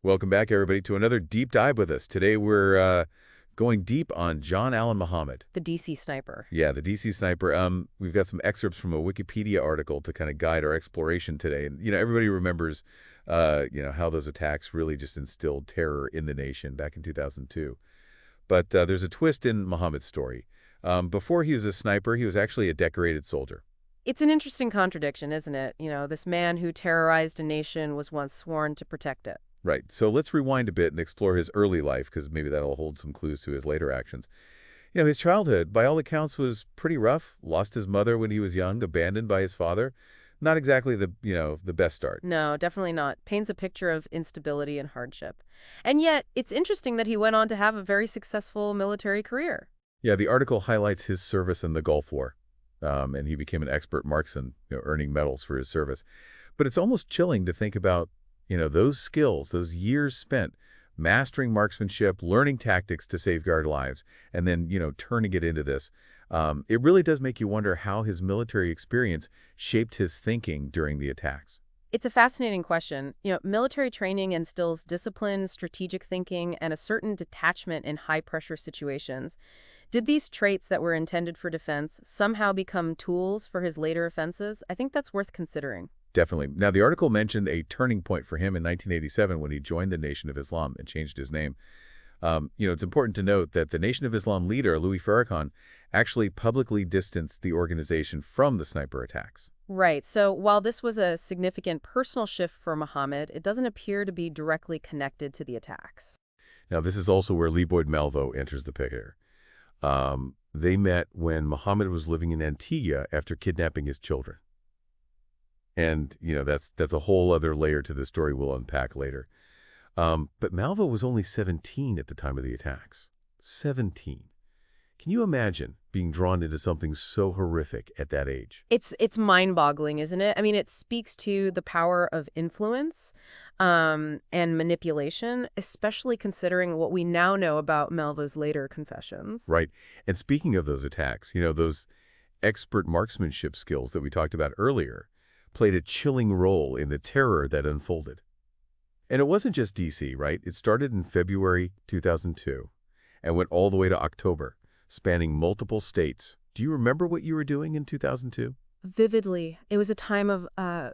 Welcome back, everybody, to another deep dive with us. Today we're going deep on John Allen Muhammad. The DC Sniper. Yeah, the DC Sniper. We've got some excerpts from a Wikipedia article to kind of guide our exploration today. And, everybody remembers, how those attacks really just instilled terror in the nation back in 2002. But there's a twist in Muhammad's story. Before he was a sniper, he was actually a decorated soldier. It's an interesting contradiction, isn't it? This man who terrorized a nation was once sworn to protect it. Right. So let's rewind a bit and explore his early life, because maybe that'll hold some clues to his later actions. His childhood, by all accounts, was pretty rough. Lost his mother when he was young, abandoned by his father. Not exactly the best start. No, definitely not. Paints a picture of instability and hardship. And yet, it's interesting that he went on to have a very successful military career. Yeah, the article highlights his service in the Gulf War, and he became an expert marksman, earning medals for his service. But it's almost chilling to think about those skills, those years spent mastering marksmanship, learning tactics to safeguard lives, and then, turning it into this. It really does make you wonder how his military experience shaped his thinking during the attacks. It's a fascinating question. Military training instills discipline, strategic thinking, and a certain detachment in high-pressure situations. Did these traits that were intended for defense somehow become tools for his later offenses? I think that's worth considering. Definitely. Now, the article mentioned a turning point for him in 1987 when he joined the Nation of Islam and changed his name. It's important to note that the Nation of Islam leader, Louis Farrakhan, actually publicly distanced the organization from the sniper attacks. Right. So while this was a significant personal shift for Muhammad, it doesn't appear to be directly connected to the attacks. Now, this is also where Boyd Malvo enters the picture. They met when Muhammad was living in Antigua after kidnapping his children. And, that's a whole other layer to the story we'll unpack later. But Malvo was only 17 at the time of the attacks. 17. Can you imagine being drawn into something so horrific at that age? It's mind-boggling, isn't it? I mean, it speaks to the power of influence and manipulation, especially considering what we now know about Malvo's later confessions. Right. And speaking of those attacks, those expert marksmanship skills that we talked about earlier played a chilling role in the terror that unfolded. And it wasn't just D.C., right? It started in February 2002 and went all the way to October, spanning multiple states. Do you remember what you were doing in 2002? Vividly. It was a time of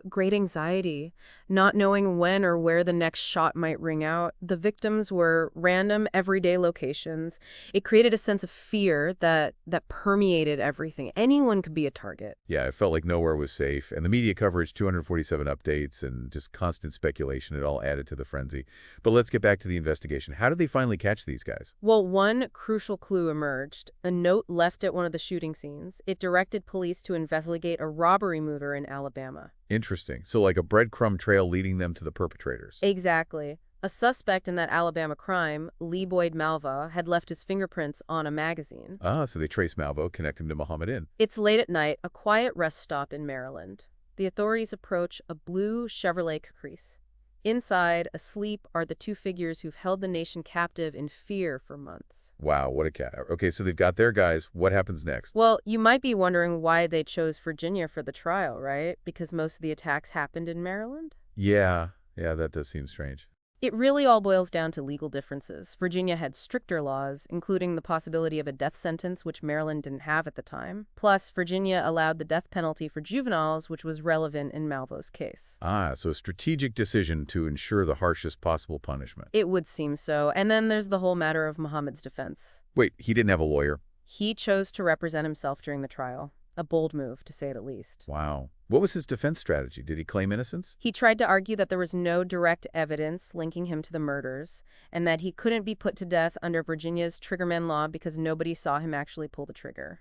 great anxiety, not knowing when or where the next shot might ring out. The victims were random, everyday locations. It created a sense of fear that permeated everything. Anyone could be a target. Yeah, it felt like nowhere was safe. And the media coverage, 247 updates, and just constant speculation, it all added to the frenzy. But let's get back to the investigation. How did they finally catch these guys? Well, one crucial clue emerged, a note left at one of the shooting scenes. It directed police to investigate a robbery mover in Alabama. Interesting. So like a breadcrumb trail leading them to the perpetrators. Exactly. A suspect in that Alabama crime, Boyd Malvo, had left his fingerprints on a magazine. Ah, so they trace Malvo, connect him to Muhammad in. It's late at night, a quiet rest stop in Maryland. The authorities approach a blue Chevrolet Caprice. Inside, asleep, are the two figures who've held the nation captive in fear for months. Wow, what a cat. Okay, so they've got their guys. What happens next? Well, you might be wondering why they chose Virginia for the trial, right? Because most of the attacks happened in Maryland? Yeah, that does seem strange. It really all boils down to legal differences. Virginia had stricter laws, including the possibility of a death sentence, which Maryland didn't have at the time. Plus, Virginia allowed the death penalty for juveniles, which was relevant in Malvo's case. Ah, so a strategic decision to ensure the harshest possible punishment. It would seem so. And then there's the whole matter of Muhammad's defense. Wait, he didn't have a lawyer? He chose to represent himself during the trial. A bold move, to say the least. Wow. What was his defense strategy? Did he claim innocence? He tried to argue that there was no direct evidence linking him to the murders, and that he couldn't be put to death under Virginia's triggerman law because nobody saw him actually pull the trigger.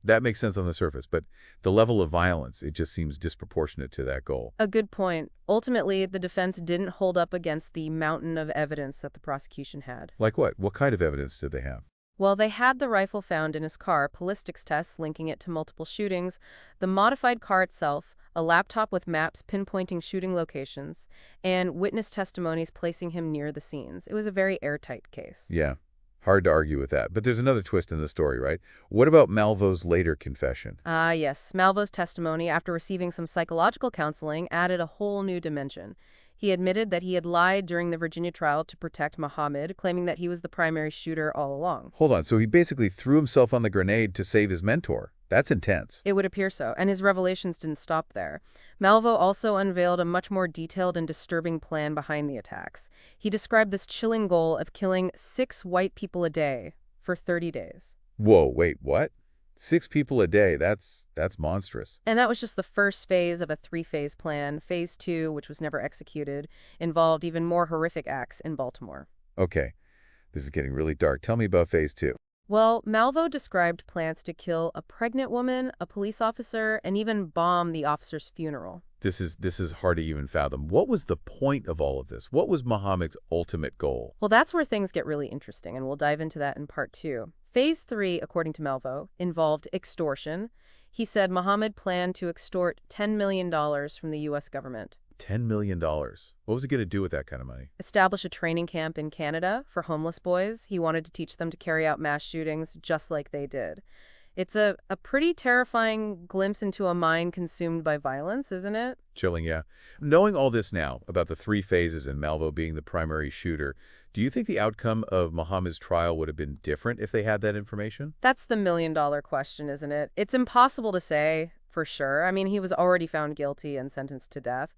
That makes sense on the surface, but the level of violence, it just seems disproportionate to that goal. A good point. Ultimately, the defense didn't hold up against the mountain of evidence that the prosecution had. Like what? What kind of evidence did they have? Well, they had the rifle found in his car, ballistics tests linking it to multiple shootings, the modified car itself, a laptop with maps pinpointing shooting locations, and witness testimonies placing him near the scenes. It was a very airtight case. Yeah, hard to argue with that. But there's another twist in the story, right? What about Malvo's later confession? Ah, yes. Malvo's testimony, after receiving some psychological counseling, added a whole new dimension. He admitted that he had lied during the Virginia trial to protect Muhammad, claiming that he was the primary shooter all along. Hold on, so he basically threw himself on the grenade to save his mentor. That's intense. It would appear so, and his revelations didn't stop there. Malvo also unveiled a much more detailed and disturbing plan behind the attacks. He described this chilling goal of killing 6 white people a day for 30 days. Whoa, wait, what? 6 people a day, that's monstrous. And that was just the first phase of a 3-phase plan. Phase 2, which was never executed, involved even more horrific acts in Baltimore. Okay, this is getting really dark. Tell me about phase 2. Well, Malvo described plans to kill a pregnant woman, a police officer, and even bomb the officer's funeral. This is hard to even fathom. What was the point of all of this? What was Muhammad's ultimate goal? Well, that's where things get really interesting, and we'll dive into that in part 2. Phase 3, according to Malvo, involved extortion. He said Muhammad planned to extort $10 million from the U.S. government. $10 million. What was he going to do with that kind of money? Establish a training camp in Canada for homeless boys. He wanted to teach them to carry out mass shootings just like they did. It's a pretty terrifying glimpse into a mind consumed by violence, isn't it? Chilling, yeah. Knowing all this now about the 3 phases and Malvo being the primary shooter, do you think the outcome of Muhammad's trial would have been different if they had that information? That's the million-dollar question, isn't it? It's impossible to say for sure. I mean, he was already found guilty and sentenced to death.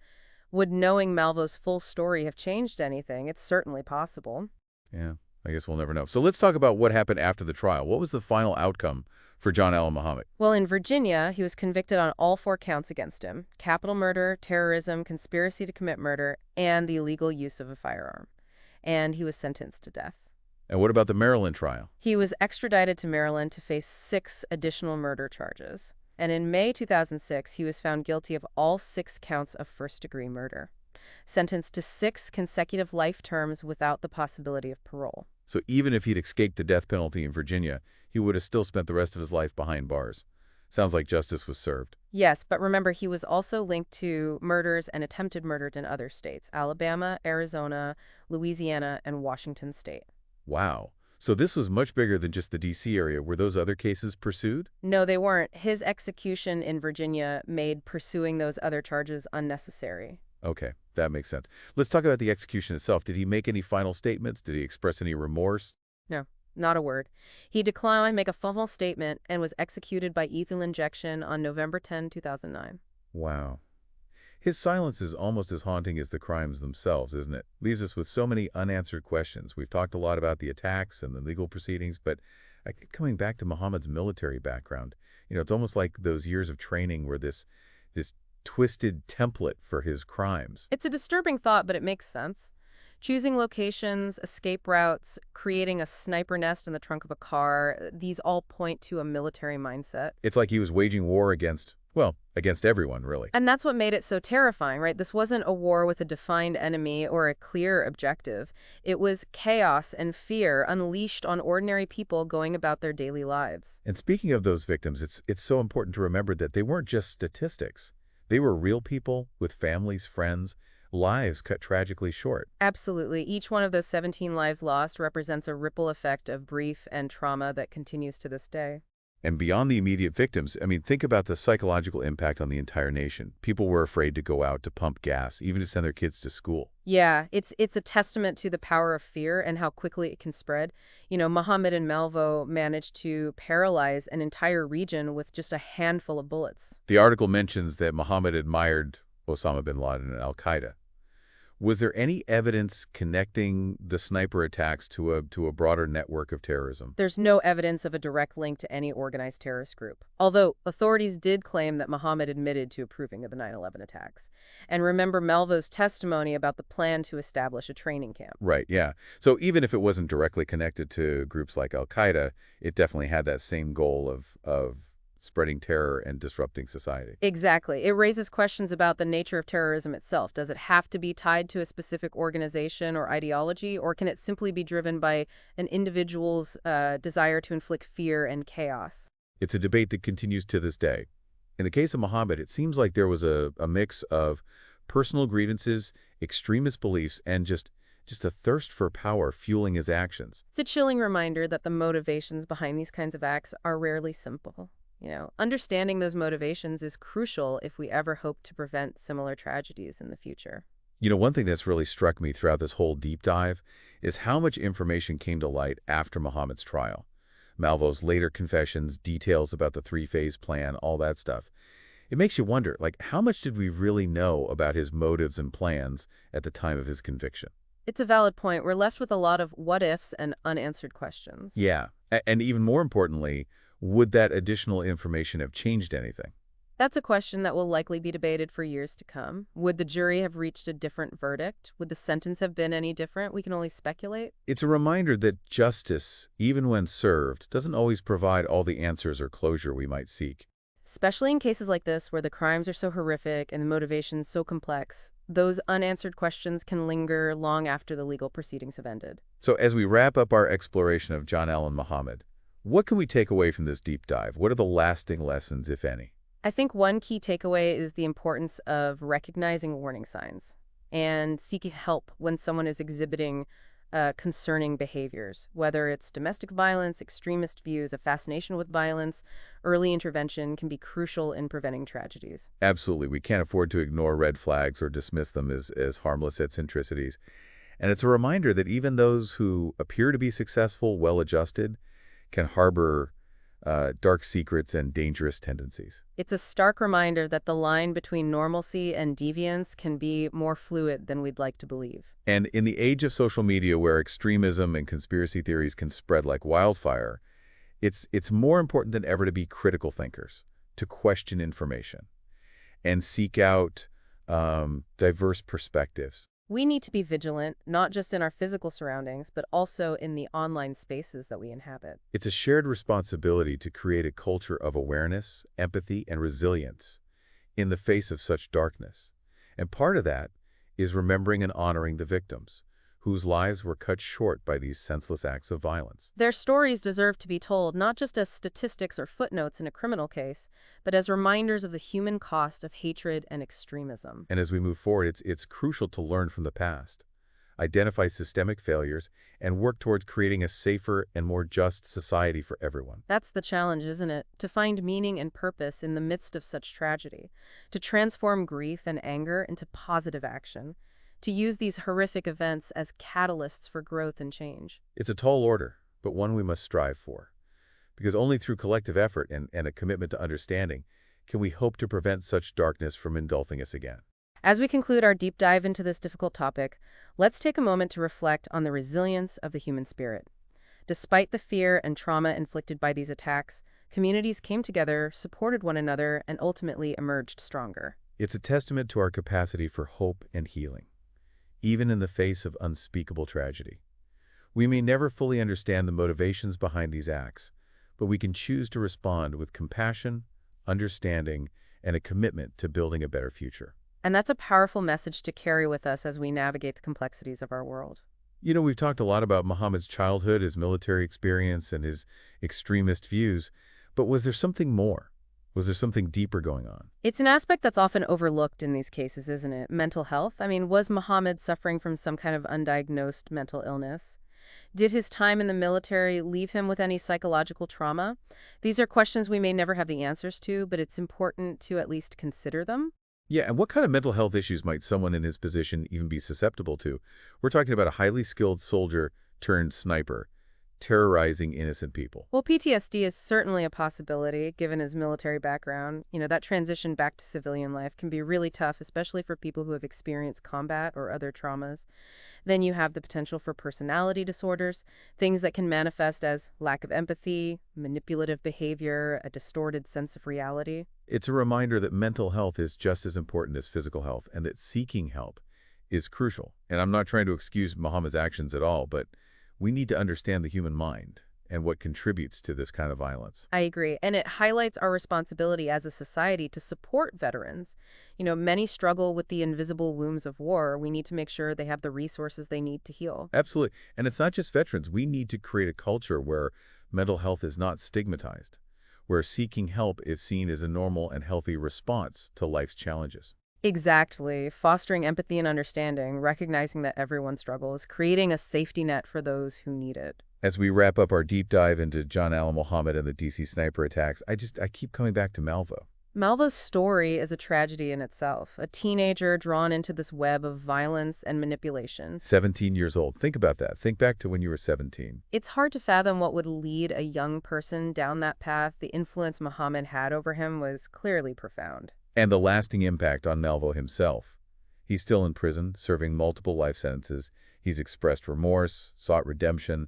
Would knowing Malvo's full story have changed anything? It's certainly possible. Yeah, I guess we'll never know. So let's talk about what happened after the trial. What was the final outcome for John Allen Muhammad? Well, in Virginia, he was convicted on all 4 counts against him: capital murder, terrorism, conspiracy to commit murder, and the illegal use of a firearm. And he was sentenced to death. And what about the Maryland trial? He was extradited to Maryland to face 6 additional murder charges. And in May 2006, he was found guilty of all 6 counts of first-degree murder, sentenced to 6 consecutive life terms without the possibility of parole. So even if he'd escaped the death penalty in Virginia, he would have still spent the rest of his life behind bars. Sounds like justice was served. Yes, but remember, he was also linked to murders and attempted murders in other states: Alabama, Arizona, Louisiana, and Washington state. Wow. So this was much bigger than just the D.C. area. Were those other cases pursued? No, they weren't. His execution in Virginia made pursuing those other charges unnecessary. Okay, that makes sense. Let's talk about the execution itself. Did he make any final statements? Did he express any remorse? No, not a word. He declined to make a formal statement and was executed by lethal injection on November 10, 2009. Wow. His silence is almost as haunting as the crimes themselves, isn't it? Leaves us with so many unanswered questions. We've talked a lot about the attacks and the legal proceedings, but I keep coming back to Muhammad's military background. It's almost like those years of training were this twisted template for his crimes. It's a disturbing thought, but it makes sense. Choosing locations, escape routes, creating a sniper nest in the trunk of a car, these all point to a military mindset. It's like he was waging war against everyone, really. And that's what made it so terrifying, right? This wasn't a war with a defined enemy or a clear objective. It was chaos and fear unleashed on ordinary people going about their daily lives. And speaking of those victims, it's so important to remember that they weren't just statistics. They were real people with families, friends, lives cut tragically short. Absolutely. Each one of those 17 lives lost represents a ripple effect of grief and trauma that continues to this day. And beyond the immediate victims, think about the psychological impact on the entire nation. People were afraid to go out to pump gas, even to send their kids to school. Yeah, it's a testament to the power of fear and how quickly it can spread. Muhammad and Malvo managed to paralyze an entire region with just a handful of bullets. The article mentions that Muhammad admired Osama bin Laden and al-Qaeda. Was there any evidence connecting the sniper attacks to a broader network of terrorism? There's no evidence of a direct link to any organized terrorist group, although authorities did claim that Muhammad admitted to approving of the 9/11 attacks. And remember Malvo's testimony about the plan to establish a training camp. Right, yeah. So even if it wasn't directly connected to groups like al-Qaeda, it definitely had that same goal of spreading terror and disrupting society. Exactly. It raises questions about the nature of terrorism itself. Does it have to be tied to a specific organization or ideology, or can it simply be driven by an individual's desire to inflict fear and chaos? It's a debate that continues to this day. In the case of Muhammad, it seems like there was a mix of personal grievances, extremist beliefs, and just a thirst for power fueling his actions. It's a chilling reminder that the motivations behind these kinds of acts are rarely simple. Understanding those motivations is crucial if we ever hope to prevent similar tragedies in the future. One thing that's really struck me throughout this whole deep dive is how much information came to light after Muhammad's trial. Malvo's later confessions, details about the three-phase plan, all that stuff. It makes you wonder, like, how much did we really know about his motives and plans at the time of his conviction? It's a valid point. We're left with a lot of what-ifs and unanswered questions. Yeah, and even more importantly, would that additional information have changed anything? That's a question that will likely be debated for years to come. Would the jury have reached a different verdict? Would the sentence have been any different? We can only speculate. It's a reminder that justice, even when served, doesn't always provide all the answers or closure we might seek. Especially in cases like this where the crimes are so horrific and the motivations so complex, those unanswered questions can linger long after the legal proceedings have ended. So as we wrap up our exploration of John Allen Muhammad, what can we take away from this deep dive? What are the lasting lessons, if any? I think one key takeaway is the importance of recognizing warning signs and seeking help when someone is exhibiting concerning behaviors, whether it's domestic violence, extremist views, a fascination with violence. Early intervention can be crucial in preventing tragedies. Absolutely. We can't afford to ignore red flags or dismiss them as harmless eccentricities. And it's a reminder that even those who appear to be successful, well-adjusted, can harbor dark secrets and dangerous tendencies. It's a stark reminder that the line between normalcy and deviance can be more fluid than we'd like to believe. And in the age of social media where extremism and conspiracy theories can spread like wildfire, it's more important than ever to be critical thinkers, to question information, and seek out diverse perspectives. We need to be vigilant, not just in our physical surroundings, but also in the online spaces that we inhabit. It's a shared responsibility to create a culture of awareness, empathy, and resilience in the face of such darkness. And part of that is remembering and honoring the victims, whose lives were cut short by these senseless acts of violence. Their stories deserve to be told not just as statistics or footnotes in a criminal case, but as reminders of the human cost of hatred and extremism. And as we move forward, it's crucial to learn from the past, identify systemic failures, and work towards creating a safer and more just society for everyone. That's the challenge, isn't it? To find meaning and purpose in the midst of such tragedy, to transform grief and anger into positive action, to use these horrific events as catalysts for growth and change. It's a tall order, but one we must strive for. Because only through collective effort and a commitment to understanding can we hope to prevent such darkness from engulfing us again. As we conclude our deep dive into this difficult topic, let's take a moment to reflect on the resilience of the human spirit. Despite the fear and trauma inflicted by these attacks, communities came together, supported one another, and ultimately emerged stronger. It's a testament to our capacity for hope and healing, even in the face of unspeakable tragedy. We may never fully understand the motivations behind these acts, but we can choose to respond with compassion, understanding, and a commitment to building a better future. And that's a powerful message to carry with us as we navigate the complexities of our world. We've talked a lot about Muhammad's childhood, his military experience, and his extremist views, but was there something more? Was there something deeper going on? It's an aspect that's often overlooked in these cases, isn't it? Mental health. I mean, was Muhammad suffering from some kind of undiagnosed mental illness? Did his time in the military leave him with any psychological trauma? These are questions we may never have the answers to, but it's important to at least consider them. Yeah, and what kind of mental health issues might someone in his position even be susceptible to? We're talking about a highly skilled soldier turned sniper, terrorizing innocent people. Well, PTSD is certainly a possibility, given his military background. That transition back to civilian life can be really tough, especially for people who have experienced combat or other traumas. Then you have the potential for personality disorders, things that can manifest as lack of empathy, manipulative behavior, a distorted sense of reality. It's a reminder that mental health is just as important as physical health, and that seeking help is crucial. And I'm not trying to excuse Muhammad's actions at all, but we need to understand the human mind and what contributes to this kind of violence. I agree. And it highlights our responsibility as a society to support veterans. Many struggle with the invisible wounds of war. We need to make sure they have the resources they need to heal. Absolutely. And it's not just veterans. We need to create a culture where mental health is not stigmatized, where seeking help is seen as a normal and healthy response to life's challenges. Exactly. Fostering empathy and understanding, recognizing that everyone struggles, creating a safety net for those who need it. As we wrap up our deep dive into John Allen Muhammad and the DC sniper attacks, I keep coming back to Malvo. Malva's story is a tragedy in itself, a teenager drawn into this web of violence and manipulation. 17 years old. Think about that. Think back to when you were 17. It's hard to fathom what would lead a young person down that path. The influence Muhammad had over him was clearly profound. And the lasting impact on Malvo himself. He's still in prison, serving multiple life sentences. He's expressed remorse, sought redemption,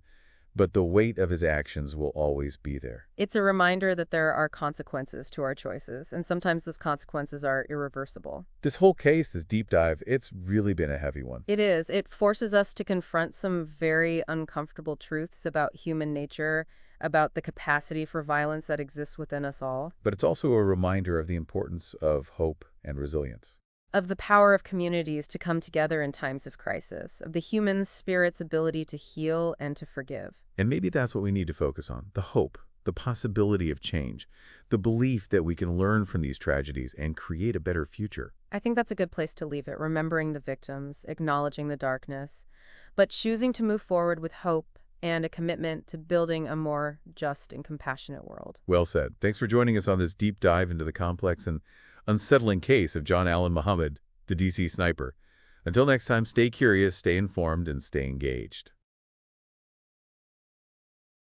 but the weight of his actions will always be there. It's a reminder that there are consequences to our choices, and sometimes those consequences are irreversible. This whole case, this deep dive, it's really been a heavy one. It is. It forces us to confront some very uncomfortable truths about human nature, about the capacity for violence that exists within us all, But it's also a reminder of the importance of hope and resilience. of the power of communities to come together in times of crisis, of the human spirit's ability to heal and to forgive. And maybe that's what we need to focus on, the hope, the possibility of change, the belief that we can learn from these tragedies and create a better future. I think that's a good place to leave it, remembering the victims, acknowledging the darkness, but choosing to move forward with hope and a commitment to building a more just and compassionate world. Well said. Thanks for joining us on this deep dive into the complex and unsettling case of John Allen Muhammad, the DC Sniper. Until next time, stay curious, stay informed, and stay engaged.